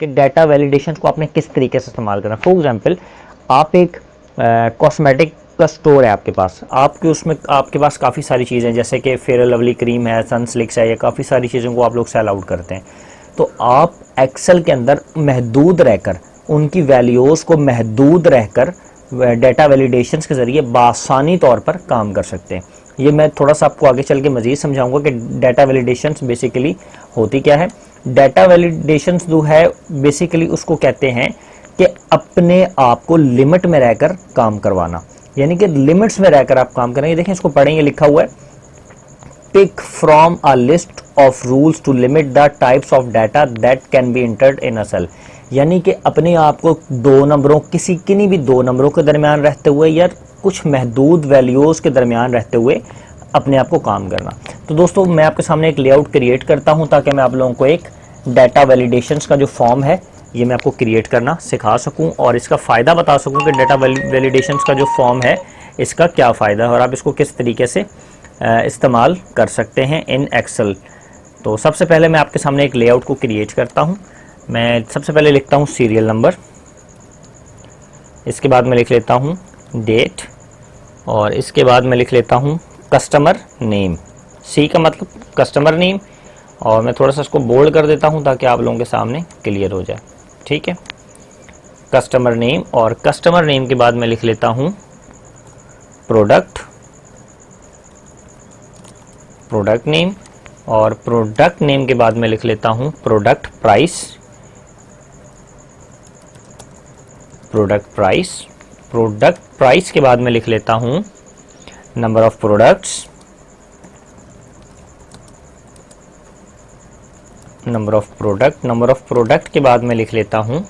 कि data validation को आपने किस तरीके से इस्तेमाल करना। फॉर एग्जांपल आप एक कॉस्मेटिक का स्टोर है आपके पास, आपके पास काफ़ी सारी चीज़ें जैसे कि फेयर लवली क्रीम है, सनस्लिक्स है, या काफ़ी सारी चीज़ों को आप लोग सेल आउट करते हैं। तो आप एक्सेल के अंदर महदूद रहकर, उनकी वैल्यूज़ को महदूद रहकर डाटा वैलिडेशंस के ज़रिए बासानी तौर पर काम कर सकते हैं। ये मैं थोड़ा सा आपको आगे चल के मज़ीद समझाऊंगा कि डाटा वैलिडेशंस बेसिकली होती क्या है। डाटा वैलिडेशंस जो है बेसिकली उसको कहते हैं कि अपने आप को लिमिट में रहकर काम करवाना, यानी कि लिमिट्स में रहकर आप काम करेंगे। देखें इसको पढ़ेंगे, लिखा हुआ है pick from a list of rules to limit the types of data that can be entered in a cell, यानी कि अपने आप को दो नंबरों, किन्हीं भी दो नंबरों के दरमियान रहते हुए या कुछ महदूद वैल्यूज़ के दरमियान रहते हुए अपने आप को काम करना। तो दोस्तों मैं आपके सामने एक लेआउट क्रिएट करता हूं ताकि मैं आप लोगों को एक डाटा वैलिडेशंस का जो फॉर्म है ये मैं आपको क्रिएट करना सिखा सकूं और इसका फ़ायदा बता सकूं कि डाटा वैलिडेशंस का जो फॉर्म है इसका क्या फ़ायदा है और आप इसको किस तरीके से इस्तेमाल कर सकते हैं इन एक्सेल। तो सबसे पहले मैं आपके सामने एक लेआउट को क्रिएट करता हूं। मैं सबसे पहले लिखता हूं सीरियल नंबर, इसके बाद मैं लिख लेता हूं डेट और इसके बाद मैं लिख लेता हूं कस्टमर नेम। सी का मतलब कस्टमर नेम, और मैं थोड़ा सा इसको बोल्ड कर देता हूं ताकि आप लोगों के सामने क्लियर हो जाए। ठीक है, कस्टमर नेम, और कस्टमर नेम के बाद मैं लिख लेता हूं प्रोडक्ट नेम, और प्रोडक्ट नेम के बाद मैं लिख लेता हूं प्रोडक्ट प्राइस। प्रोडक्ट प्राइस के बाद मैं लिख लेता हूं number of products, number of product के बाद मैं लिख लेता हूं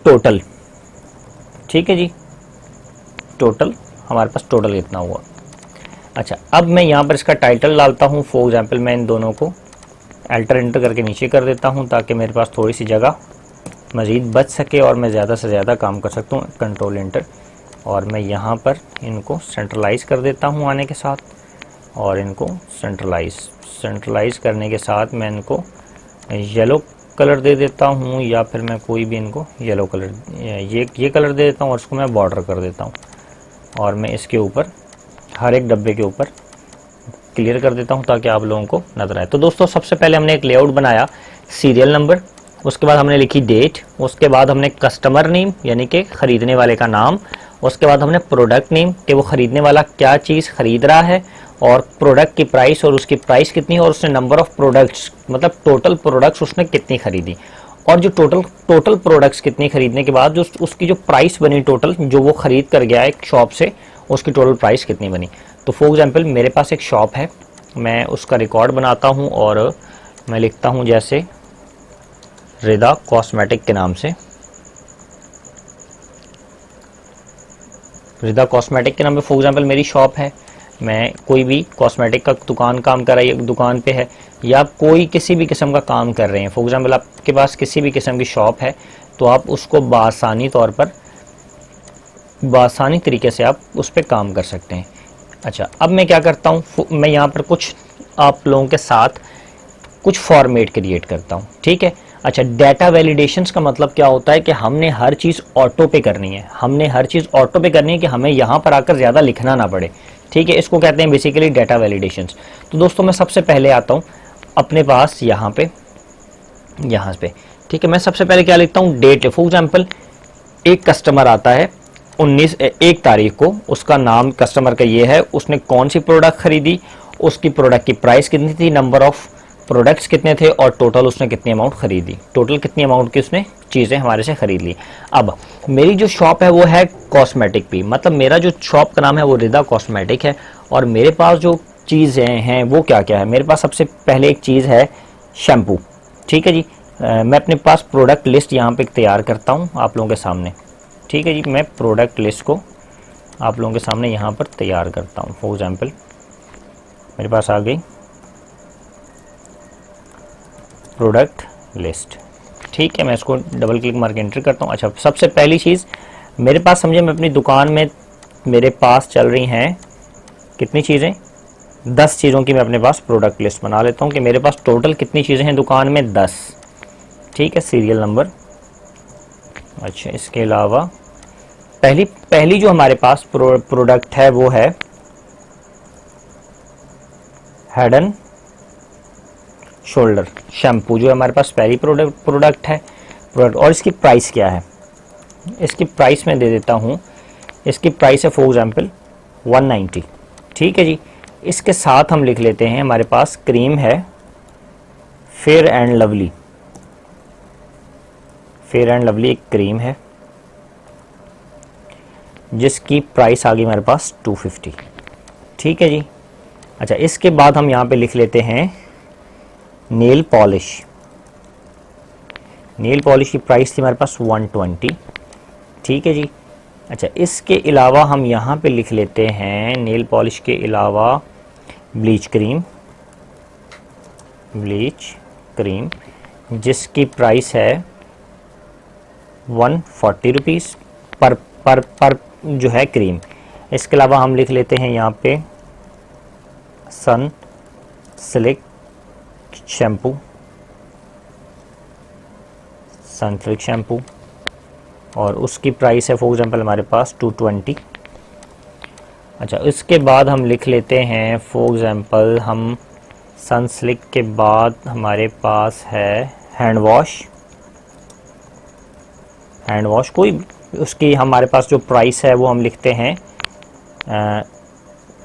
टोटल। ठीक है जी, टोटल, हमारे पास टोटल कितना हुआ। अच्छा, अब मैं यहाँ पर इसका टाइटल डालता हूँ। फॉर एग्जांपल मैं इन दोनों को अल्टर इंटर करके नीचे कर देता हूँ ताकि मेरे पास थोड़ी सी जगह मज़ीद बच सके और मैं ज़्यादा से ज़्यादा काम कर सकता हूँ। कंट्रोल इंटर, और मैं यहाँ पर इनको सेंट्रलाइज कर देता हूँ आने के साथ, और इनको सेंट्रलाइज करने के साथ मैं इनको येलो कलर दे देता हूँ, या फिर मैं कोई भी इनको येलो कलर ये कलर दे देता हूँ और इसको मैं बॉर्डर कर देता हूँ, और मैं इसके ऊपर हर एक डब्बे के ऊपर क्लियर कर देता हूँ ताकि आप लोगों को नजर आए। तो दोस्तों सबसे पहले हमने एक लेआउट बनाया सीरियल नंबर, उसके बाद हमने लिखी डेट, उसके बाद हमने कस्टमर नेम यानी कि ख़रीदने वाले का नाम, उसके बाद हमने प्रोडक्ट नेम कि वो ख़रीदने वाला क्या चीज़ ख़रीद रहा है, और प्रोडक्ट की प्राइस और उसकी प्राइस कितनी है, और उसने नंबर ऑफ़ प्रोडक्ट्स मतलब टोटल प्रोडक्ट्स उसने कितनी ख़रीदी, और जो टोटल प्रोडक्ट्स कितनी खरीदने के बाद जो उसकी जो प्राइस बनी टोटल जो वो ख़रीद कर गया एक शॉप से, उसकी टोटल प्राइस कितनी बनी। तो फॉर एग्जांपल मेरे पास एक शॉप है, मैं उसका रिकॉर्ड बनाता हूँ और मैं लिखता हूँ जैसे रिदा कॉस्मेटिक के नाम से, रिदा कॉस्मेटिक के नाम पे फॉर एग्जांपल मेरी शॉप है, मैं कोई भी कॉस्मेटिक का दुकान दुकान पे है, या कोई किसी भी किस्म का काम कर रहे हैं। फॉर एग्जांपल आपके पास किसी भी किस्म की शॉप है तो आप उसको बासानी तरीके से आप उस पर काम कर सकते हैं। अच्छा, अब मैं क्या करता हूँ, मैं यहाँ पर कुछ आप लोगों के साथ कुछ फॉर्मेट क्रिएट करता हूँ। ठीक है, अच्छा, डाटा वैलिडेशंस का मतलब क्या होता है कि हमने हर चीज़ ऑटो पे करनी है, कि हमें यहाँ पर आकर ज़्यादा लिखना ना पड़े। ठीक है, इसको कहते हैं बेसिकली डाटा वैलिडेशंस। तो दोस्तों मैं सबसे पहले आता हूँ अपने पास यहाँ पे। ठीक है, मैं सबसे पहले क्या लिखता हूँ, डेट। फॉर एग्जांपल एक कस्टमर आता है 1 तारीख को, उसका नाम कस्टमर का ये है, उसने कौन सी प्रोडक्ट खरीदी, उसकी प्रोडक्ट की प्राइस कितनी थी, नंबर ऑफ प्रोडक्ट्स कितने थे, और टोटल उसने कितनी अमाउंट खरीदी, टोटल कितनी अमाउंट की उसने चीज़ें हमारे से खरीद ली। अब मेरी जो शॉप है वो है कॉस्मेटिक भी, मतलब मेरा जो शॉप का नाम है वो रिदा कॉस्मेटिक है, और मेरे पास जो चीज़ें हैं वो क्या क्या है। मेरे पास सबसे पहले एक चीज़ है शैम्पू। ठीक है जी, मैं अपने पास प्रोडक्ट लिस्ट यहाँ पे तैयार करता हूँ आप लोगों के सामने। ठीक है जी, मैं प्रोडक्ट लिस्ट को आप लोगों के सामने यहाँ पर तैयार करता हूँ। फॉर एग्जांपल मेरे पास आ गई प्रोडक्ट लिस्ट। ठीक है, मैं इसको डबल क्लिक मार के एंटर करता हूँ। अच्छा, सबसे पहली चीज़ मेरे पास समझे, मैं अपनी दुकान में मेरे पास चल रही हैं कितनी चीज़ें, 10 चीज़ों की मैं अपने पास प्रोडक्ट लिस्ट बना लेता हूँ कि मेरे पास टोटल कितनी चीज़ें हैं दुकान में, 10। ठीक है, सीरियल नंबर। अच्छा, इसके अलावा पहली जो हमारे पास प्रोडक्ट है वो है हेड एंड शोल्डर शैम्पू, जो हमारे पास पहली प्रोडक्ट है। और इसकी प्राइस क्या है, इसकी प्राइस मैं दे देता हूँ। इसकी प्राइस है फॉर एग्जाम्पल 190। ठीक है जी। इसके साथ हम लिख लेते हैं, हमारे पास क्रीम है fair and lovely. Fair and lovely एक क्रीम है जिसकी प्राइस आ गई हमारे पास 250। ठीक है जी। अच्छा, इसके बाद हम यहाँ पे लिख लेते हैं नेल पॉलिश। नेल पॉलिश की प्राइस थी हमारे पास 120। ठीक है जी। अच्छा, इसके अलावा हम यहाँ पे लिख लेते हैं नेल पॉलिश के अलावा ब्लीच क्रीम जिसकी प्राइस है 140 रुपीज़ पर जो है क्रीम। इसके अलावा हम लिख लेते हैं यहाँ पे सन सिल्क शैम्पू और उसकी प्राइस है फॉर एग्जांपल हमारे पास 220। अच्छा, इसके बाद हम लिख लेते हैं फॉर एग्जांपल हम सनसिल्क के बाद हमारे पास है हैंड वॉश कोई, उसकी हमारे पास जो प्राइस है वो हम लिखते हैं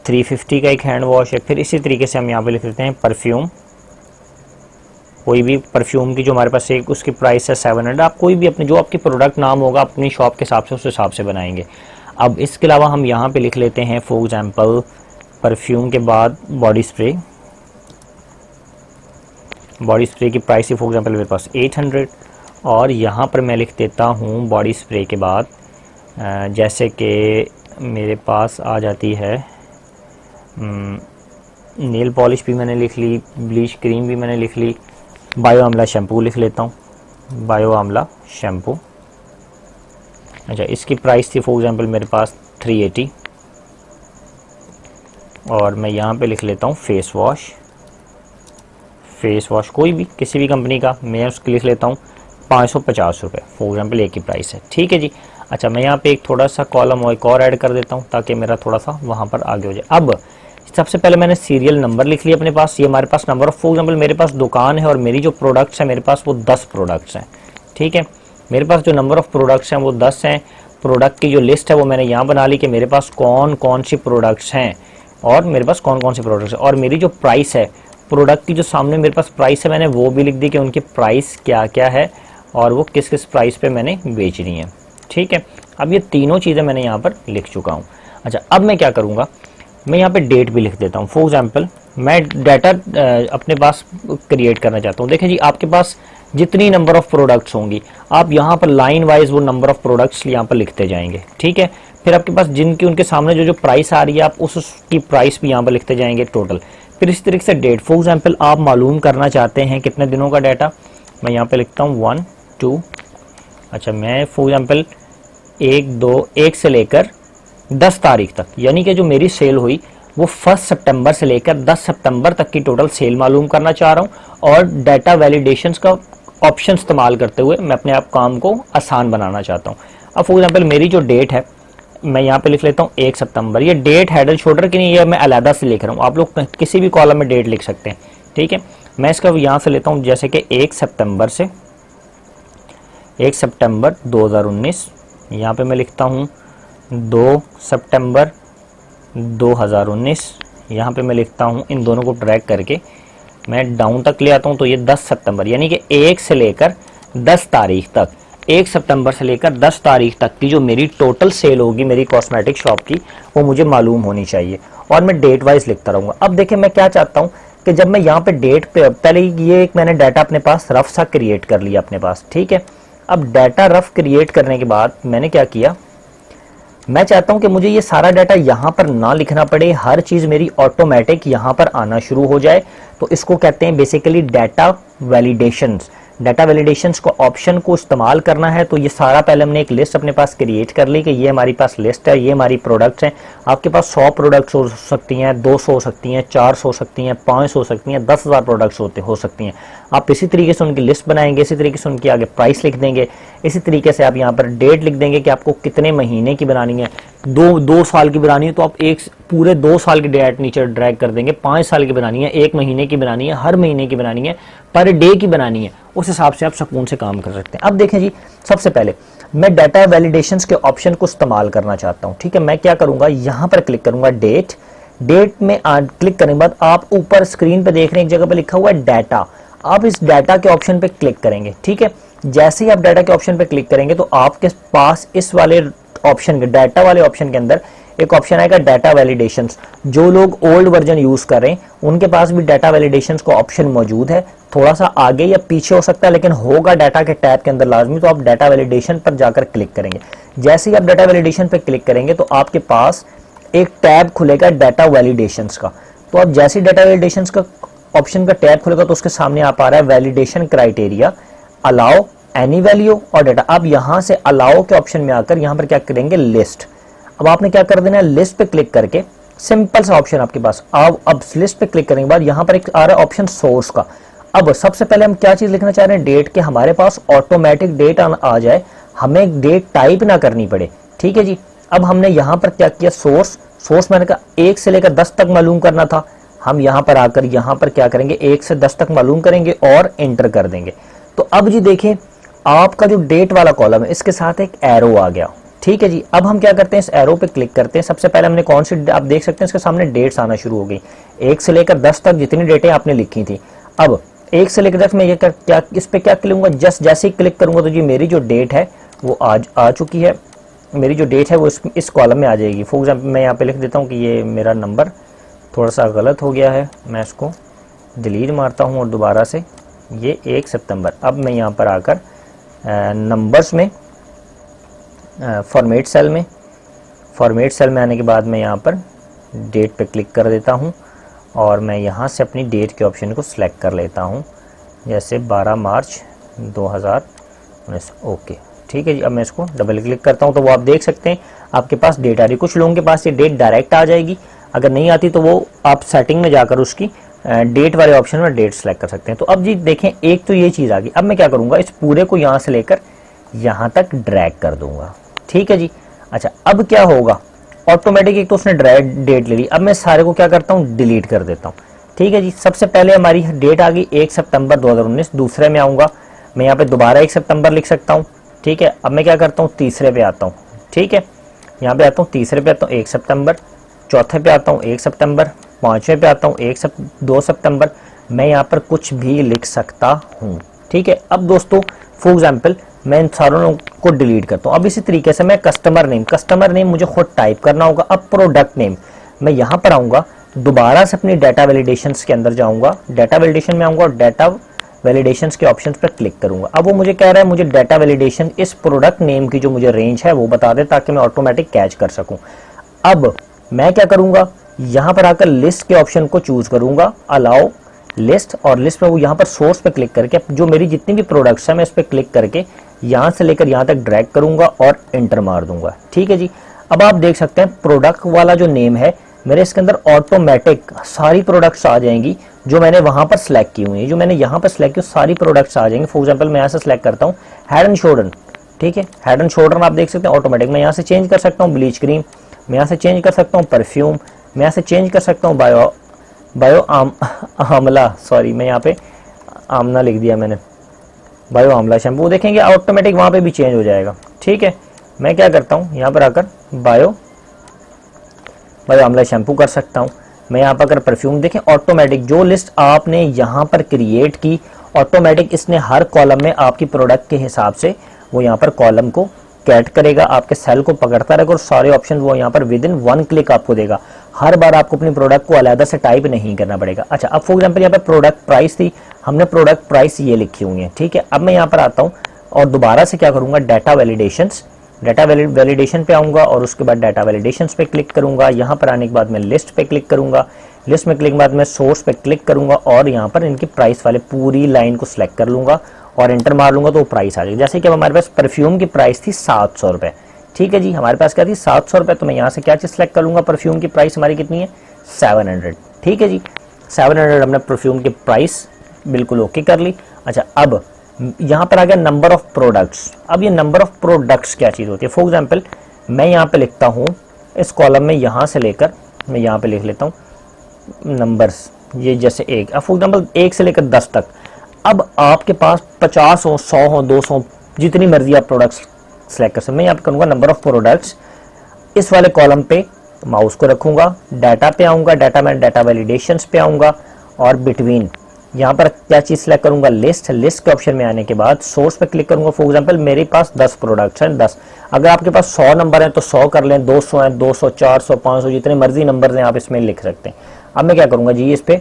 350 का एक हैंड वॉश है। फिर इसी तरीके से हम यहाँ पे लिख लेते हैं परफ्यूम, कोई भी परफ्यूम की जो हमारे पास एक उसकी प्राइस है 700। आप कोई भी अपने जो आपकी प्रोडक्ट नाम होगा अपनी शॉप के हिसाब से उस हिसाब से बनाएंगे। अब इसके अलावा हम यहाँ पे लिख लेते हैं फॉर एग्जांपल परफ्यूम के बाद बॉडी स्प्रे की प्राइस है फॉर एग्जांपल मेरे पास 800। और यहाँ पर मैं लिख देता हूँ बॉडी स्प्रे के बाद जैसे कि मेरे पास आ जाती है नेल पॉलिश भी मैंने लिख ली, ब्लीच क्रीम भी मैंने लिख ली, बायो आंवला शैम्पू लिख लेता हूँ, बायो आंवला शैम्पू। अच्छा, इसकी प्राइस थी फॉर एग्जांपल मेरे पास 380। और मैं यहाँ पे लिख लेता हूँ फेस वॉश कोई भी किसी भी कंपनी का, मैं उसकी लिख लेता हूँ 550 रुपये फॉर एग्जांपल एक की प्राइस है। ठीक है जी। अच्छा, मैं यहाँ पे एक थोड़ा सा कॉलम और एक और ऐड कर देता हूँ ताकि मेरा थोड़ा सा वहाँ पर आगे हो जाए। अब सबसे पहले मैंने सीरियल नंबर लिख लिया अपने पास, ये हमारे पास नंबर ऑफ फॉर एग्जांपल मेरे पास दुकान है और मेरी जो प्रोडक्ट्स हैं मेरे पास वो 10 प्रोडक्ट्स हैं। ठीक है, मेरे पास जो नंबर ऑफ प्रोडक्ट्स हैं वो 10 हैं। प्रोडक्ट की जो लिस्ट है वो मैंने यहाँ बना ली कि मेरे पास कौन कौन सी प्रोडक्ट्स हैं और मेरे पास कौन कौन सी प्रोडक्ट्स हैं। और मेरी जो प्राइस है प्रोडक्ट की, जो सामने मेरे पास प्राइस है, मैंने वो भी लिख दी कि उनकी प्राइस क्या क्या है और वो किस किस प्राइस पे मैंने बेचनी है। ठीक है, अब ये तीनों चीज़ें मैंने यहाँ पर लिख चुका हूँ। अच्छा, अब मैं क्या करूँगा, मैं यहाँ पे डेट भी लिख देता हूँ। फॉर एग्जांपल मैं डाटा अपने पास क्रिएट करना चाहता हूँ। देखें जी, आपके पास जितनी नंबर ऑफ प्रोडक्ट्स होंगी आप यहाँ पर लाइन वाइज वो नंबर ऑफ प्रोडक्ट्स यहाँ पर लिखते जाएंगे। ठीक है, फिर आपके पास जिनकी उनके सामने जो प्राइस आ रही है आप उसकी प्राइस भी यहाँ पर लिखते जाएंगे टोटल। फिर इस तरीके से डेट, फॉर एग्जांपल आप मालूम करना चाहते हैं कितने दिनों का डाटा, मैं यहाँ पे लिखता हूँ 1 2। अच्छा, मैं फॉर एग्जांपल 1 से लेकर 10 तारीख तक, यानी कि जो मेरी सेल हुई वो 1 सितंबर से लेकर 10 सितंबर तक की टोटल सेल मालूम करना चाह रहा हूँ। और डाटा वैलिडेशंस का ऑप्शन इस्तेमाल करते हुए मैं अपने आप काम को आसान बनाना चाहता हूँ। अब फॉर एग्जांपल मेरी जो डेट है मैं यहाँ पे लिख लेता हूँ 1 सितंबर। ये डेट हेड एंड शोल्डर की नहीं, ये मैं अलहदा से लिख रहा हूँ, आप लोग किसी भी कॉलम में डेट लिख सकते हैं। ठीक है, मैं इसका यहाँ से लेता हूँ जैसे कि 1 सितंबर 2019। यहाँ पे मैं लिखता हूँ 2 सितंबर 2019। यहाँ पे मैं लिखता हूँ, इन दोनों को ड्रैग करके मैं डाउन तक ले आता हूँ तो ये 10 सितंबर, यानी कि 1 से लेकर 10 तारीख तक, 1 सितंबर से लेकर 10 तारीख तक की जो मेरी टोटल सेल होगी मेरी कॉस्मेटिक शॉप की वो मुझे मालूम होनी चाहिए। और मैं डेट वाइज लिखता रहूँगा। अब देखिए मैं क्या चाहता हूँ कि जब मैं यहाँ पे डेट पे, पहले ये एक मैंने डाटा अपने पास रफ सा क्रिएट कर लिया अपने पास। ठीक है, अब डाटा रफ क्रिएट करने के बाद मैंने क्या किया, मैं चाहता हूं कि मुझे ये सारा डाटा यहां पर ना लिखना पड़े, हर चीज मेरी ऑटोमेटिक यहां पर आना शुरू हो जाए। तो इसको कहते हैं basically data validations. Data validations को ऑप्शन को इस्तेमाल करना है तो ये सारा पहले हमने एक लिस्ट अपने पास क्रिएट कर ली कि ये हमारी पास लिस्ट है, ये हमारी प्रोडक्ट्स हैं। आपके पास 100 प्रोडक्ट्स हो सकती हैं, 200 हो सकती हैं, 400 हो सकती हैं, 500 हो सकती हैं, 10,000 प्रोडक्ट्स हो सकती हैं। आप इसी तरीके से उनकी लिस्ट बनाएंगे, इसी तरीके से उनकी आगे प्राइस लिख देंगे, इसी तरीके से आप यहाँ पर डेट लिख देंगे कि आपको कितने महीने की बनानी है। 2 साल की बनानी है तो आप एक पूरे 2 साल की डेट नीचे ड्रैग कर देंगे। 5 साल की बनानी है, 1 महीने की बनानी है, हर महीने की बनानी है, पर डे की बनानी है, उस हिसाब से आप सुकून से काम कर सकते हैं। अब देखें जी, सबसे पहले मैं डाटा वैलिडेशंस के ऑप्शन को इस्तेमाल करना चाहता हूं। ठीक है, मैं क्या करूंगा, यहां पर क्लिक करूंगा डेट में क्लिक करने के बाद आप ऊपर स्क्रीन पे देख रहे हैं एक जगह पे लिखा हुआ है डाटा। आप इस डाटा के ऑप्शन पे क्लिक करेंगे। ठीक है, जैसे ही आप डाटा के ऑप्शन पे क्लिक करेंगे तो आपके पास इस वाले ऑप्शन के डाटा वाले ऑप्शन के अंदर एक ऑप्शन आएगा डाटा वैलिडेशंस। जो लोग ओल्ड वर्जन यूज कर रहे हैं उनके पास भी डाटा वैलिडेशंस का ऑप्शन मौजूद है। थोड़ा सा आगे या पीछे हो सकता है लेकिन होगा डाटा के टैब के अंदर लाजमी। तो आप डाटा वैलिडेशन पर जाकर क्लिक करेंगे। जैसे ही आप डाटा वैलिडेशन पर क्लिक करेंगे तो आपके पास एक टैब खुलेगा डाटा वैलिडेशंस का। तो आप जैसे ही डाटा वैलिडेशंस का ऑप्शन का टैब खुलेगा तो उसके सामने आप आ रहा है validation criteria, allow any value और डाटा। आप यहां से अलाउ के ऑप्शन में आकर यहां पर क्या करेंगे, लिस्ट। अब आपने क्या कर देना है, लिस्ट पे क्लिक करके सिंपल सा ऑप्शन आपके पास। अब लिस्ट पे क्लिक करने के बाद यहां पर एक आ रहा है ऑप्शन सोर्स का। अब सबसे पहले हम क्या चीज लिखना चाह रहे हैं, डेट के हमारे पास ऑटोमेटिक डेट आ जाए, हमें डेट टाइप ना करनी पड़े। ठीक है जी, अब हमने यहां पर क्या किया, सोर्स मैंने कहा 1 से लेकर 10 तक मालूम करना था। हम यहां पर आकर यहां पर क्या करेंगे, 1 से 10 तक मालूम करेंगे और एंटर कर देंगे। तो अब जी देखें, आपका जो डेट वाला कॉलम है इसके साथ एक एरो आ गया। ठीक है जी, अब हम क्या करते हैं, इस एरो पे क्लिक करते हैं। सबसे पहले हमने कौन सी, आप देख सकते हैं इसके सामने डेट्स आना शुरू हो गई। 1 से लेकर 10 तक जितनी डेटें आपने लिखी थी। अब 1 से लेकर 10 में ये क्या इस पे क्या क्लिक करूंगा, जस्ट जैसे ही क्लिक करूंगा तो जी मेरी जो डेट है वो आज आ चुकी है। मेरी जो डेट है वो इस कॉलम में आ जाएगी। फॉर एग्जाम्पल मैं यहाँ पे लिख देता हूँ कि ये मेरा नंबर थोड़ा सा गलत हो गया है, मैं इसको डिलीट मारता हूँ और दोबारा से ये 1 सितंबर। अब मैं यहाँ पर आकर नंबर्स में फॉर्मेट सेल में आने के बाद मैं यहाँ पर डेट पे क्लिक कर देता हूँ और मैं यहाँ से अपनी डेट के ऑप्शन को सिलेक्ट कर लेता हूँ, जैसे 12 मार्च 2019। ओके, ठीक है जी। अब मैं इसको डबल क्लिक करता हूँ तो वो आप देख सकते हैं आपके पास डेट आ रही है। कुछ लोगों के पास ये डेट डायरेक्ट आ जाएगी, अगर नहीं आती तो वो आप सेटिंग में जाकर उसकी डेट वाले ऑप्शन में डेट सेलेक्ट कर सकते हैं। तो अब जी देखें, एक तो ये चीज़ आ गई। अब मैं क्या करूँगा, इस पूरे को यहाँ से लेकर यहाँ तक ड्रैग कर दूंगा। ठीक है जी। अच्छा, अब क्या होगा, ऑटोमेटिक एक तो उसने डेट ले ली। अब मैं सारे को क्या करता हूँ, डिलीट कर देता हूँ। ठीक है जी। सबसे पहले हमारी डेट आ गई 1 सितंबर 2019। दूसरे में आऊँगा, मैं यहाँ पे दोबारा 1 सितंबर लिख सकता हूँ। ठीक है। अब मैं क्या करता हूँ, तीसरे पे आता हूँ। ठीक है, यहाँ पे आता हूँ, तीसरे पे आता हूँ 1 सितंबर, चौथे पे आता हूँ 1 सितंबर, पाँचवें पे आता हूँ 2 सितंबर। मैं यहाँ पर कुछ भी लिख सकता हूँ। ठीक है। अब दोस्तों फॉर एग्जाम्पल मैं इन सारों को डिलीट करता हूँ। अब इसी तरीके से मैं कस्टमर नेम मुझे खुद टाइप करना होगा। अब प्रोडक्ट नेम, मैं यहाँ पर आऊँगा, दोबारा से अपनी डाटा वैलिडेशंस के अंदर जाऊँगा, डाटा वैलिडेशन में आऊँगा और डाटा वैलिडेशंस के ऑप्शंस पर क्लिक करूँगा। अब वो मुझे कह रहा है मुझे डाटा वैलिडेशन इस प्रोडक्ट नेम की जो मुझे रेंज है वो बता दे ताकि मैं ऑटोमेटिक कैच कर सकूँ। अब मैं क्या करूँगा, यहाँ पर आकर लिस्ट के ऑप्शन को चूज करूँगा, अलाउ लिस्ट, और लिस्ट में वो यहाँ पर सोर्स पे क्लिक करके जो मेरी जितनी भी प्रोडक्ट्स है मैं इस पर क्लिक करके यहाँ से लेकर यहाँ तक ड्रैग करूँगा और एंटर मार दूंगा। ठीक है जी। अब आप देख सकते हैं प्रोडक्ट वाला जो नेम है मेरे इसके अंदर ऑटोमेटिक सारी प्रोडक्ट्स आ जाएंगी जो मैंने वहाँ पर सिलेक्ट की हुई है। जो मैंने यहाँ पर सिलेक्ट की सारी प्रोडक्ट्स आ जाएंगे। फॉर एग्जाम्पल मैं यहाँ से सिलेक्ट करता हूँ हेड एंड शोल्डर। ठीक है, हेड एंड शोल्डर आप देख सकते हैं ऑटोमेटिक। मैं यहाँ से चेंज कर सकता हूँ ब्लीच क्रीम, मैं यहाँ से चेंज कर सकता हूँ परफ्यूम, मैं यहाँ से चेंज कर सकता हूँ बायो आमला, सॉरी मैं यहाँ पे आमना लिख दिया मैंने, बायो आमला शैम्पू। देखेंगे ऑटोमेटिक वहाँ पे भी चेंज हो जाएगा। ठीक है, मैं क्या करता हूँ यहाँ पर आकर बायो आमला शैम्पू कर सकता हूँ। मैं यहाँ पर अगर परफ्यूम देखें ऑटोमेटिक जो लिस्ट आपने यहाँ पर क्रिएट की ऑटोमेटिक इसने हर कॉलम में आपकी प्रोडक्ट के हिसाब से वो यहाँ पर कॉलम को कैट करेगा, आपके सेल को पकड़ता रहेगा और सारे ऑप्शन वो यहाँ पर विद इन 1 क्लिक आपको देगा। हर बार आपको अपनी प्रोडक्ट को अलग से टाइप नहीं करना पड़ेगा। अच्छा, अब फॉर एग्जांपल यहाँ पर प्रोडक्ट प्राइस थी, हमने प्रोडक्ट प्राइस ये लिखी हुई है। ठीक है, अब मैं यहाँ पर आता हूँ और दोबारा से क्या करूँगा, डाटा वैलिडेशन पे आऊँगा और उसके बाद डाटा वैलिडेशन पे क्लिक करूँगा। यहाँ पर आने के बाद मैं लिस्ट पे क्लिक करूँगा, लिस्ट में क्लिक के बाद मैं सोर्स पे क्लिक करूँगा और यहाँ पर इनकी प्राइस वाले पूरी लाइन को सिलेक्ट कर लूँगा और एंटर मार लूंगा तो वो प्राइस आ जाएगी। जैसे कि अब हमारे पास परफ्यूम की प्राइस थी 700 रुपये, ठीक है जी, हमारे पास क्या थी 700 रुपये, तो मैं यहाँ से क्या चीज़ सेलेक्ट कर लूँगा, परफ्यूम की प्राइस हमारी कितनी है 700, ठीक है जी, 700 हमने परफ्यूम की प्राइस बिल्कुल ओके कर ली। अच्छा, अब यहाँ पर आ गया नंबर ऑफ प्रोडक्ट्स। अब ये नंबर ऑफ प्रोडक्ट्स क्या चीज़ होती है, फॉर एग्जाम्पल मैं यहाँ पे लिखता हूँ इस कॉलम में, यहाँ से लेकर मैं यहाँ पे लिख लेता हूँ नंबर्स, ये जैसे एक, अब फॉर एग्जाम्पल 1 से लेकर 10 तक। अब आपके पास 50 हो, 100 हो, 200, जितनी मर्जी आप प्रोडक्ट्स सेलेक्ट कर सकते हैं। मैं यहाँ पे करूँगा नंबर ऑफ प्रोडक्ट्स, इस वाले कॉलम पे माउस को रखूँगा, डाटा पे आऊँगा, डाटा में डाटा वैलिडेशंस पे आऊँगा, और बिटवीन यहाँ पर क्या चीज़ सेलेक्ट करूँगा, लिस्ट। लिस्ट के ऑप्शन में आने के बाद सोर्स पे क्लिक करूँगा। फॉर एग्जांपल मेरे पास 10 प्रोडक्ट्स हैं, 10। अगर आपके पास 100 नंबर हैं तो 100 कर लें, 200 हैं 200, 400, 500, जितने मर्जी नंबर हैं आप इसमें लिख सकते हैं। अब मैं क्या करूँगा जी, इस पे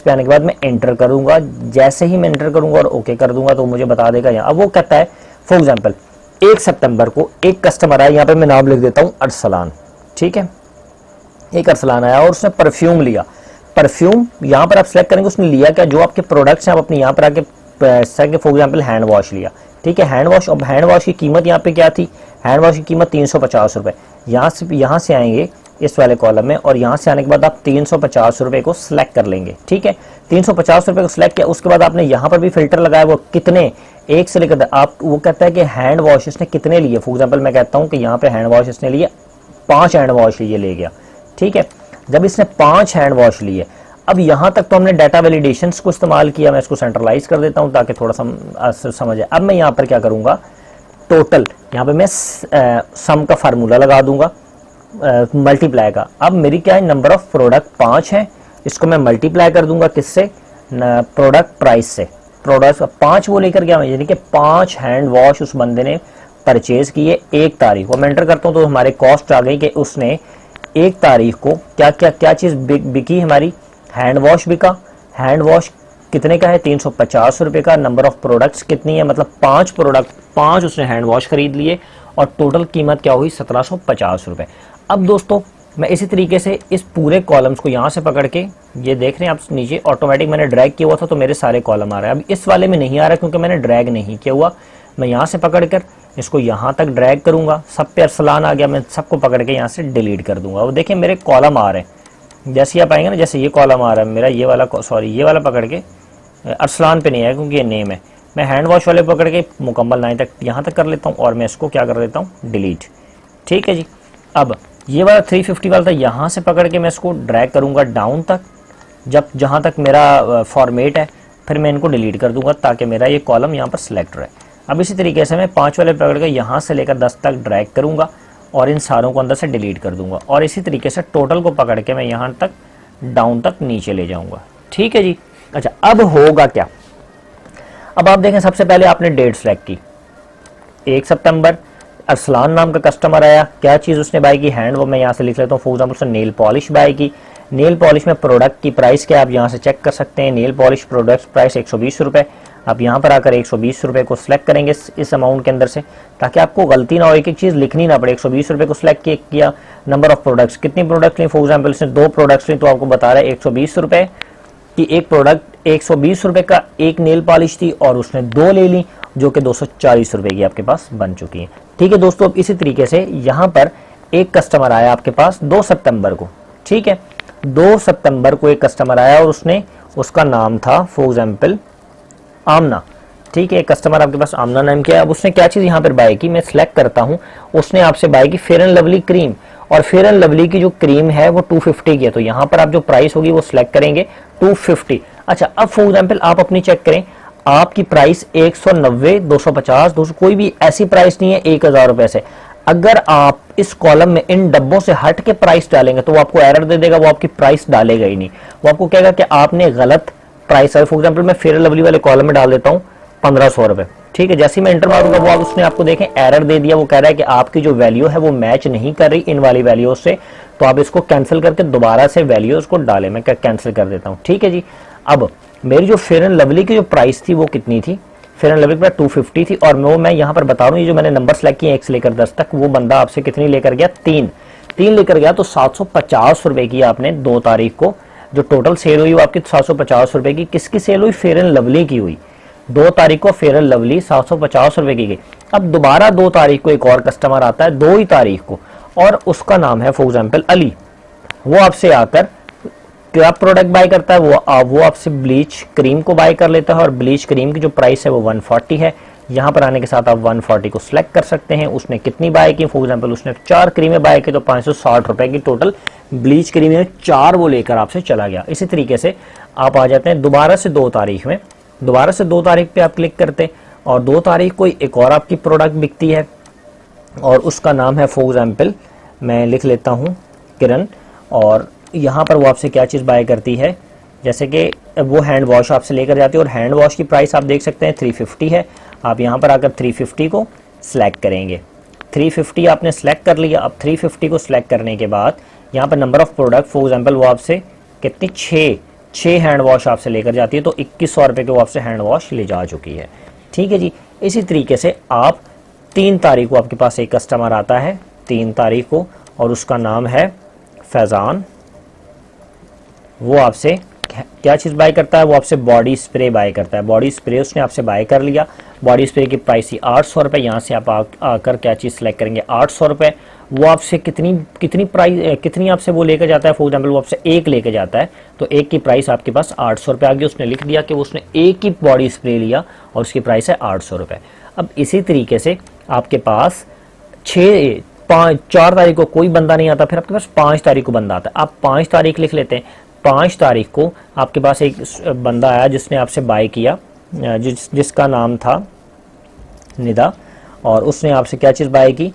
आने के बाद मैं एंटर करूँगा। जैसे ही मैं एंटर करूँगा और ओके कर दूंगा तो मुझे बता देगा यहाँ। अब वो कहता है फॉर एग्जाम्पल 1 सितंबर को एक कस्टमर आया, यहाँ पर मैं नाम लिख देता हूँ अरसलान, ठीक है, एक अरसलान आया और उसने परफ्यूम लिया। परफ्यूम यहाँ पर आप सेलेक्ट करेंगे उसने लिया क्या, जो आपके प्रोडक्ट्स हैं आप अपने यहाँ पर आके फॉर एग्जाम्पल हैंड वॉश लिया, ठीक है, हैंड वॉश। अब हैंड वॉश की कीमत यहाँ पे क्या थी, हैंड वॉश की कीमत 350 रुपये। यहाँ से आएंगे इस वाले कॉलम में, और यहाँ से आने के बाद आप 350 रुपये को सिलेक्ट कर लेंगे, ठीक है, 350 रुपये को सिलेक्ट किया। उसके बाद आपने यहाँ पर भी फिल्टर लगाया, वो कितने, 1 से लेकर आप, वो कहता है कि हैंड वॉश इसने कितने लिए। फॉर एग्जाम्पल मैं कहता हूँ कि यहाँ पे हैंड वॉश इसने लिए 5 हैंड वॉश लिए ले गया, ठीक है। जब इसने 5 हैंड वॉश लिए, अब यहाँ तक तो हमने डाटा वैलिडेशंस को इस्तेमाल किया। मैं इसको सेंट्रलाइज कर देता हूँ ताकि थोड़ा समझ आए। अब मैं यहाँ पर क्या करूँगा, टोटल यहाँ पे मैं सम का फार्मूला लगा दूंगा, मल्टीप्लाई का। अब मेरी क्या है, नंबर ऑफ प्रोडक्ट 5 है, इसको मैं मल्टीप्लाई कर दूंगा किससे, प्रोडक्ट प्राइस से। प्रोडक्ट 5 वो लेकर गया, यानी कि 5 हैंड वॉश उस बंदे ने परचेज किए 1 तारीख को। मैं एंटर करता हूँ तो हमारे कॉस्ट आ गई कि उसने 1 तारीख को क्या चीज़ बिकी, हमारी हैंड वॉश बिका। हैंड वॉश कितने का है, 350 रुपये का। नंबर ऑफ प्रोडक्ट्स कितनी है, मतलब 5 प्रोडक्ट, 5 उसने हैंड वॉश खरीद लिए, और टोटल कीमत क्या हुई 1750 रुपये। अब दोस्तों मैं इसी तरीके से इस पूरे कॉलम्स को यहाँ से पकड़ के, ये देख रहे हैं आप नीचे ऑटोमेटिक मैंने ड्रैग किया हुआ था तो मेरे सारे कॉलम आ रहे हैं। अब इस वाले में नहीं आ रहा क्योंकि मैंने ड्रैग नहीं किया हुआ। मैं यहाँ से पकड़ कर इसको यहाँ तक ड्रैग करूँगा, सब पे अरसलान आ गया, मैं सबको पकड़ के यहाँ से डिलीट कर दूंगा। वो देखिए मेरे कॉलम आ रहे हैं, जैसे ही आप आएंगे ना, जैसे ये कॉलम आ रहा है मेरा, ये वाला पकड़ के अरसलान पे नहीं आया क्योंकि ये नेम है। मैं हैंड वॉश वाले पकड़ के मुकम्मल 9 तक यहाँ तक कर लेता हूँ, और मैं इसको क्या कर देता हूँ, डिलीट, ठीक है जी। अब ये वाला 350 वाला था, यहाँ से पकड़ के मैं इसको ड्रैग करूँगा डाउन तक, जहाँ तक मेरा फॉर्मेट है, फिर मैं इनको डिलीट कर दूंगा ताकि मेरा ये कॉलम यहाँ पर सिलेक्ट रहे। अब इसी तरीके से मैं 5 वाले पकड़ के यहाँ से लेकर 10 तक ड्रैग करूँगा और इन सारों को अंदर से डिलीट कर दूंगा, और इसी तरीके से टोटल को पकड़ के मैं यहाँ तक डाउन तक नीचे ले जाऊँगा, ठीक है जी। अच्छा, अब होगा क्या, अब आप देखें सबसे पहले आपने डेट सेलेक्ट की 1 सितंबर, अरसलान नाम का कस्टमर आया, क्या चीज़ उसने बाय की, हैंड वो मैं यहाँ से लिख लेता हूँ, फॉर एग्जाम्पल उसने नेल पॉलिश बाय की। नेल पॉलिश में प्रोडक्ट की प्राइस क्या आप यहाँ से चेक कर सकते हैं, नेल पॉलिश प्रोडक्ट प्राइस 120 रुपये। आप यहाँ पर आकर 120 रुपये को सिलेक्ट करेंगे इस अमाउंट के अंदर से, ताकि आपको गलती ना हो, एक एक चीज़ लिखनी ना पड़े। 120 रुपये को सिलेक्ट किया। नंबर ऑफ प्रोडक्ट्स, कितनी प्रोडक्ट्स ली, फॉर एग्जाम्पल इसने 2 प्रोडक्ट्स ली तो आपको बता रहा है 120 रुपये की एक प्रोडक्ट, 120 रुपये का एक नेल पॉलिश थी, और उसने 2 ले ली जो कि 240 रुपये की आपके पास बन चुकी है, ठीक है दोस्तों। अब इसी तरीके से यहाँ पर एक कस्टमर आया आपके पास 2 सितंबर को, ठीक है, 2 सितंबर को एक कस्टमर आया और उसका नाम था फॉर एग्जाम्पल आमना, ठीक है, एक कस्टमर आपके पास आमना नाम किया। अब उसने क्या चीज़ यहाँ पर बाय की, मैं सिलेक्ट करता हूँ, उसने आपसे बाय की फेयर एंड लवली क्रीम, और फेयर एंड लवली की जो क्रीम है वो 250 की है, तो यहाँ पर आप जो प्राइस होगी वो सिलेक्ट करेंगे 250। अच्छा, अब फॉर एग्जाम्पल आप अपनी चेक करें, आपकी प्राइस 190, 250, 200, कोई भी ऐसी प्राइस नहीं है 1000 रुपये से। अगर आप इस कॉलम में इन डब्बों से हट के प्राइस डालेंगे तो वो आपको एरर दे देगा, वो आपकी प्राइस डालेगा ही नहीं, वो आपको कहेगा कि आपने गलत प्राइस है। फॉर एग्जाम्पल मैं फेयर एंड लवली वाले कॉलम में डाल देता हूँ 1500 रुपये, ठीक है, जैसे ही मैं एंटर मारूंगा वो आप उसने आपको देखें एरर दे दिया, वो कह रहा है कि आपकी जो वैल्यू है वो मैच नहीं कर रही इन वाली वैल्यूज से, तो आप इसको कैंसिल करके दोबारा से वैल्यूज को डालें। मैं कैंसिल कर देता हूँ, ठीक है जी। अब मेरी जो फेयर एंड लवली की जो प्राइस थी वो कितनी थी, फेयर एंड लवली की प्राइस 250 थी, और मैं यहाँ पर बता रहा हूँ ये जो मैंने नंबर सेलेक्ट किए 1 से लेकर 10 तक, वो बंदा आपसे कितनी लेकर गया, 3 लेकर गया, तो 750 रुपये की आपने 2 तारीख को जो टोटल सेल हुई वो आपकी 750 रुपये की किसकी सेल हुई, फेयर एंड लवली की हुई। 2 तारीख को फेयर लवली 750 रुपए की गई। अब दोबारा 2 तारीख को एक और कस्टमर आता है 2 ही तारीख को, और उसका नाम है फॉर एग्जांपल अली। वो आपसे आकर क्या प्रोडक्ट बाय करता है, वो आपसे ब्लीच क्रीम को बाय कर लेता है, और ब्लीच क्रीम की जो प्राइस है वो 140 है। यहाँ पर आने के साथ आप 140 को सिलेक्ट कर सकते हैं। उसने कितनी बाय की, फॉर एग्जांपल उसने 4 क्रीमें बाय की, तो 560 रुपए की टोटल ब्लीच क्रीमें 4 वो लेकर आपसे चला गया। इसी तरीके से आप आ जाते हैं दोबारा से 2 तारीख में, दोबारा से 2 तारीख पे आप क्लिक करते हैं, और 2 तारीख को एक और आपकी प्रोडक्ट बिकती है, और उसका नाम है फॉर एग्जांपल मैं लिख लेता हूँ किरण। और यहाँ पर वो आपसे क्या चीज़ बाय करती है, जैसे कि वो हैंड वॉश आपसे लेकर जाती है, और हैंड वॉश की प्राइस आप देख सकते हैं 350 है। आप यहाँ पर आकर 350 को सिलेक्ट करेंगे। 350 आपने सेलेक्ट कर लिया। अब 350 को सिलेक्ट करने के बाद यहाँ पर number of product for example वो आपसे कितनी 6 हैंड वॉश आपसे लेकर जाती है, तो 2100 रुपये के वो आपसे हैंड वॉश ले जा चुकी है। ठीक है जी। इसी तरीके से आप 3 तारीख को आपके पास एक कस्टमर आता है 3 तारीख को, और उसका नाम है फैज़ान। वो आपसे क्या चीज़ बाय करता है, वो आपसे बॉडी स्प्रे बाय करता है। बॉडी स्प्रे उसने आपसे बाय कर लिया। बॉडी स्प्रे की प्राइस ही 800 रुपये। यहाँ से आप आकर क्या चीज़ सेलेक्ट करेंगे 800 रुपये। वो आपसे कितनी प्राइस कितनी आपसे वो लेकर जाता है, फॉर एग्जांपल वो आपसे एक लेकर जाता है, तो एक की प्राइस आपके पास 800 रुपये आ गई। उसने लिख दिया कि उसने एक ही बॉडी स्प्रे लिया और उसकी प्राइस है 800 रुपये। अब इसी तरीके से आपके पास 4 तारीख को कोई बंदा नहीं आता, फिर आपके पास 5 तारीख को बंदा आता है। आप 5 तारीख लिख लेते हैं। 5 तारीख को आपके पास एक बंदा आया जिसने आपसे बाय किया, जिसका नाम था निदा, और उसने आपसे क्या चीज़ बाय की,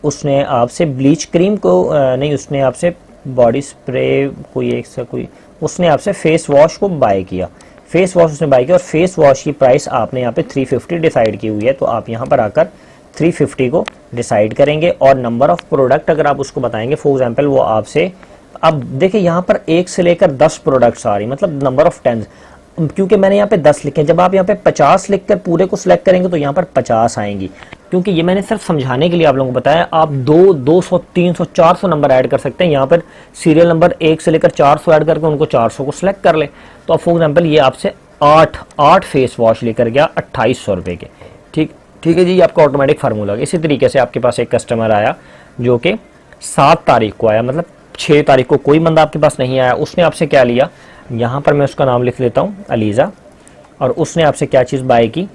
उसने आपसे ब्लीच क्रीम को नहीं, उसने आपसे बॉडी स्प्रे उसने आपसे फेस वॉश को बाय किया। फेस वॉश उसने बाय किया, और फेस वॉश की प्राइस आपने यहाँ पे 350 डिसाइड की हुई है, तो आप यहाँ पर आकर 350 को डिसाइड करेंगे। और नंबर ऑफ प्रोडक्ट अगर आप उसको बताएंगे, फॉर एग्जांपल वो आपसे, अब देखिए यहाँ पर 1 से लेकर 10 प्रोडक्ट्स आ रही, मतलब नंबर ऑफ 10, क्योंकि मैंने यहाँ पे 10 लिखे। जब आप यहाँ पे 50 लिखकर पूरे को सिलेक्ट करेंगे तो यहाँ पर 50 आएंगी, क्योंकि ये मैंने सिर्फ समझाने के लिए आप लोगों को बताया। आप 200, 300, 400 नंबर ऐड कर सकते हैं। यहाँ पर सीरियल नंबर 1 से लेकर 400 ऐड करके उनको 400 को सिलेक्ट कर ले। तो फॉर एग्जाम्पल ये आपसे 8 फेस वॉश लेकर गया 2800 रुपये के। ठीक है जी, आपका ऑटोमेटिक फार्मूला। इसी तरीके से आपके पास एक कस्टमर आया जो कि 7 तारीख को आया, मतलब 6 तारीख को कोई बंदा आपके पास नहीं आया। उसने आपसे क्या लिया, यहाँ पर मैं उसका नाम लिख लेता हूँ अलीज़ा, और उसने आपसे क्या चीज़ बाय की,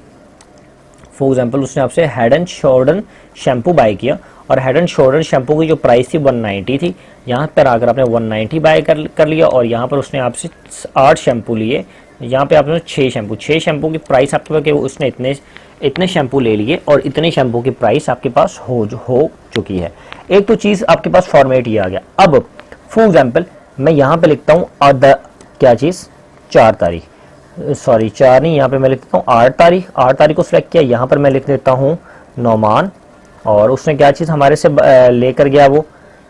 फॉर एग्जांपल उसने आपसे head and shoulder shampoo buy किया, और हेड एंड शोल्डर शैम्पू की जो प्राइस थी 190 थी। यहाँ पर आकर आपने 190 बाय कर लिया, और यहाँ पर उसने आपसे 8 शैम्पू लिए। यहाँ पे आपने 6 शैम्पू की प्राइस आपके पास, उसने इतने शैम्पू ले लिए, और इतने शैम्पू की प्राइस आपके पास हो चुकी है। एक तो चीज़ आपके पास फॉर्मेट ये आ गया। अब फॉर एग्जांपल मैं यहाँ पे लिखता हूँ क्या चीज़ 4 तारीख, सॉरी 4 नहीं, यहाँ पे मैं लिख देता हूँ 8 तारीख। 8 तारीख को सिलेक्ट किया। यहाँ पर मैं लिख देता हूँ नौमान, और उसने क्या चीज़ हमारे से लेकर गया,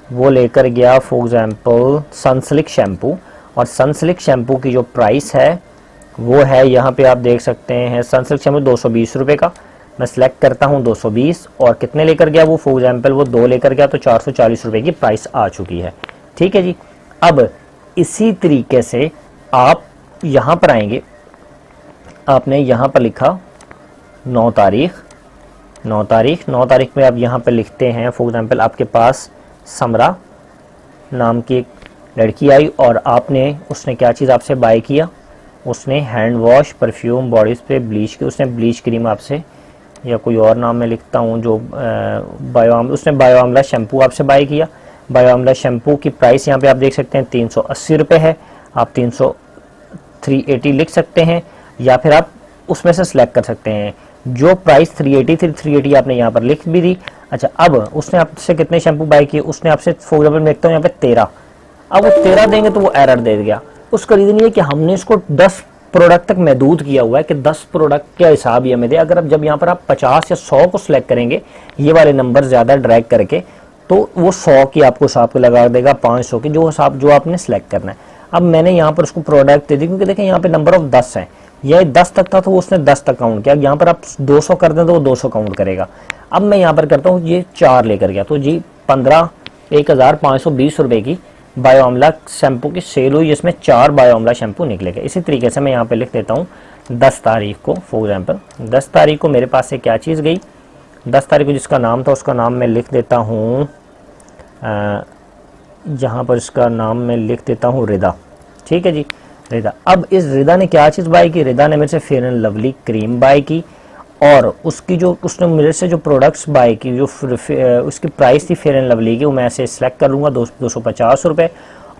वो लेकर गया फॉर एग्जांपल सनसिल्क शैम्पू, और सनसिल्क शैम्पू की जो प्राइस है वो है, यहाँ पे आप देख सकते हैं सनसिल्क शैम्पू 220 रुपये का। मैं सिलेक्ट करता हूँ 220, और कितने लेकर गया वो, फॉर एग्जांपल वो 2 लेकर गया, तो 440 रुपये की प्राइस आ चुकी है। ठीक है जी। अब इसी तरीके से आप यहाँ पर आएंगे, आपने यहाँ पर लिखा 9 तारीख में आप यहाँ पर लिखते हैं, फॉर एग्जांपल आपके पास समरा नाम की एक लड़की आई, और उसने क्या चीज़ आपसे बाय किया, उसने hand wash, perfume, body spray, bleach की, उसने ब्लीच क्रीम आपसे, या कोई और नाम मैं लिखता हूँ जो उसने बायो आमला शैम्पू आपसे बाय किया। बायो आमला शैम्पू की प्राइस यहाँ पे आप देख सकते हैं 380 रुपये है। आप 380 लिख सकते हैं, या फिर आप उसमें से सिलेक्ट कर सकते हैं। जो प्राइस 380 थी 380 आपने यहाँ पर लिख भी दी। अच्छा, अब उसने आपसे कितने शैम्पू बाय किए, उसने आपसे फॉर एग्जाम्पल मैं लिखता हूँ यहाँ पे 13। अब वो 13 देंगे तो वो एरर दे दिया। उसका रीज़न ये कि हमने इसको 10 प्रोडक्ट तक महदूद किया हुआ है कि 10 प्रोडक्ट के हिसाब ही हमें दे। अगर जब यहाँ पर आप 50 या 100 को सिलेक्ट करेंगे, ये वाले नंबर ज़्यादा ड्रैग करके, तो वो 100 की आपको हिसाब पे लगा देगा, 500 की, जो आपने सिलेक्ट करना है। अब मैंने यहाँ पर उसको प्रोडक्ट दे दी, क्योंकि देखें यहाँ पे नंबर ऑफ 10 है, यह 10 तक था तो उसने 10 तक काउंट किया। यहाँ पर आप 200 कर दें तो वो 200 काउंट करेगा। अब मैं यहाँ पर करता हूँ, ये 4 लेकर गया, तो जी 15,520 रुपये की बायो आमला शैम्पू की सेल हुई, जिसमें 4 बायो आमला शैम्पू निकलेगा। इसी तरीके से मैं यहाँ पे लिख देता हूँ 10 तारीख को, फॉर एग्जाम्पल 10 तारीख को मेरे पास से क्या चीज़ गई, 10 तारीख को जिसका नाम था उसका नाम मैं लिख देता हूँ, यहाँ पर इसका नाम मैं लिख देता हूँ रिदा, ठीक है जी, रिदा। अब इस रिदा ने क्या चीज़ बाय की, रिदा ने मेरे से fair and lovely cream buy की, और उसकी जो उसने मेरे से जो प्रोडक्ट्स बाय की, जो उसकी प्राइस थी फेयर एंड लवली की, वो मैं ऐसे सिलेक्ट कर लूँगा 250 रुपये।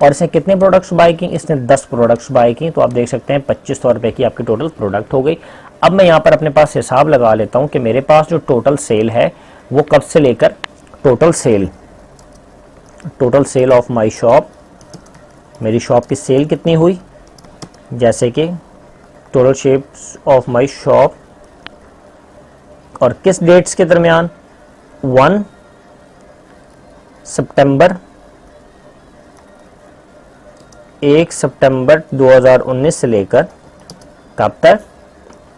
और इसने कितने प्रोडक्ट्स बाय की, इसने 10 प्रोडक्ट्स बाय की, तो आप देख सकते हैं 2500 रुपये की आपकी टोटल प्रोडक्ट हो गई। अब मैं यहाँ पर अपने पास हिसाब लगा लेता हूँ कि मेरे पास जो टोटल सेल है वो कब से लेकर total sale of my shop, मेरी शॉप की सेल कितनी हुई, जैसे कि total shapes of my shop, और किस डेट्स के दरमियान, 1 सितंबर 2019 से लेकर कब तक,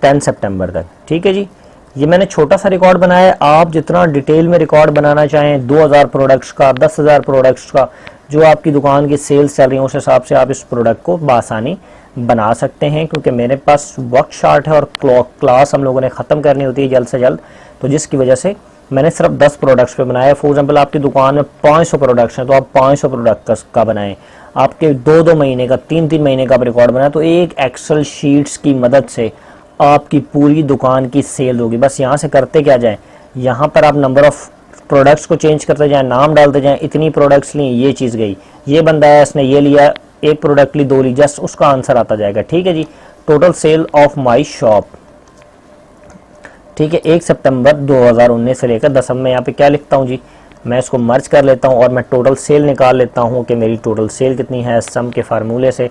10 सितंबर तक, ठीक है जी। ये मैंने छोटा सा रिकॉर्ड बनाया है, आप जितना डिटेल में रिकॉर्ड बनाना चाहें, 2000 प्रोडक्ट्स का, 10,000 प्रोडक्ट्स का, जो आपकी दुकान की सेल्स चल रही है उस हिसाब से आप इस प्रोडक्ट को बासानी बना सकते हैं, क्योंकि मेरे पास वक्त शार्ट है और क्लास हम लोगों ने ख़त्म करनी होती है जल्द से जल्द, तो जिसकी वजह से मैंने सिर्फ 10 प्रोडक्ट्स पे बनाया। फॉर एग्जांपल आपकी दुकान में 500 प्रोडक्ट्स हैं, तो आप 500 प्रोडक्ट का बनाएं, आपके 2-2 महीने का, 3-3 महीने का रिकॉर्ड बनाए, तो एक एक्सेल शीट्स की मदद से आपकी पूरी दुकान की सेल होगी। बस यहाँ से करते क्या जाए, यहाँ पर आप नंबर ऑफ प्रोडक्ट्स को चेंज करते जाएं, नाम डालते जाएं, इतनी प्रोडक्ट्स ली, ये चीज़ गई, ये बंदा है इसने ये लिया, एक प्रोडक्ट ली, 2 ली, जस्ट उसका आंसर आता जाएगा, ठीक है जी। Total sale of my shop, ठीक है, 1 सितंबर 2019 से लेकर 10। मैं यहाँ पे क्या लिखता हूँ जी, मैं इसको मर्ज कर लेता हूँ और मैं टोटल सेल निकाल लेता हूँ कि मेरी टोटल सेल कितनी है। सम के फार्मूले से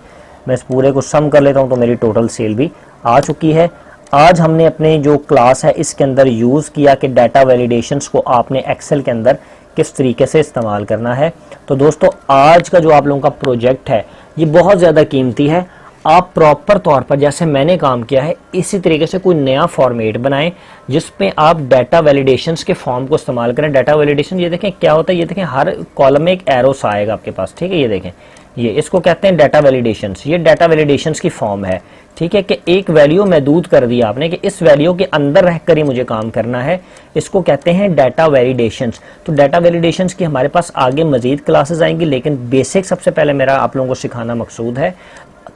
मैं इस पूरे को सम कर लेता हूँ, तो मेरी टोटल सेल भी आ चुकी है। आज हमने अपने जो क्लास है इसके अंदर यूज़ किया कि डाटा वैलिडेशंस को आपने एक्सेल के अंदर किस तरीके से इस्तेमाल करना है। तो दोस्तों आज का जो आप लोगों का प्रोजेक्ट है ये बहुत ज़्यादा कीमती है। आप प्रॉपर तौर पर जैसे मैंने काम किया है इसी तरीके से कोई नया फॉर्मेट बनाएं जिसपे आप डाटा वैलिडेशंस के फॉर्म को इस्तेमाल करें। डाटा वैलिडेशन ये देखें क्या होता है, ये देखें हर कॉलम में एक एरोस आएगा आपके पास, ठीक है, ये देखें, ये इसको कहते हैं डाटा वैलिडेशंस। ये डाटा वैलिडेशंस की फॉर्म है, ठीक है, कि एक वैल्यू महदूद कर दिया आपने कि इस वैल्यू के अंदर रहकर ही मुझे काम करना है, इसको कहते हैं डाटा वैलिडेशंस। तो डाटा वैलिडेशंस की हमारे पास आगे मजीद क्लासेस आएंगी, लेकिन बेसिक सबसे पहले मेरा आप लोगों को सिखाना मकसूद है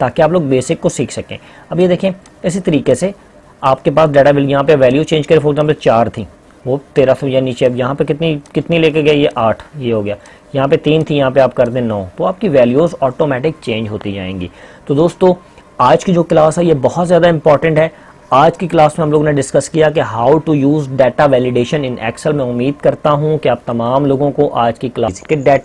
ताकि आप लोग बेसिक को सीख सकें। अब ये देखें इसी तरीके से आपके पास डाटा यहाँ पे वैल्यू चेंज करें, फॉर एग्जाम्पल 4 थी वो 1300 या नीचे, अब यहाँ पे कितनी लेके गए, ये 8, ये हो गया, यहाँ पे 3 थी, यहाँ पे आप कर दें 9, तो आपकी वैल्यूज़ ऑटोमेटिक चेंज होती जाएंगी। तो दोस्तों आज की जो क्लास है ये बहुत ज़्यादा इंपॉर्टेंट है। आज की क्लास में हम लोगों ने डिस्कस किया कि how to use data validation in Excel. मैं उम्मीद करता हूँ कि आप तमाम लोगों को आज की क्लास के डाटा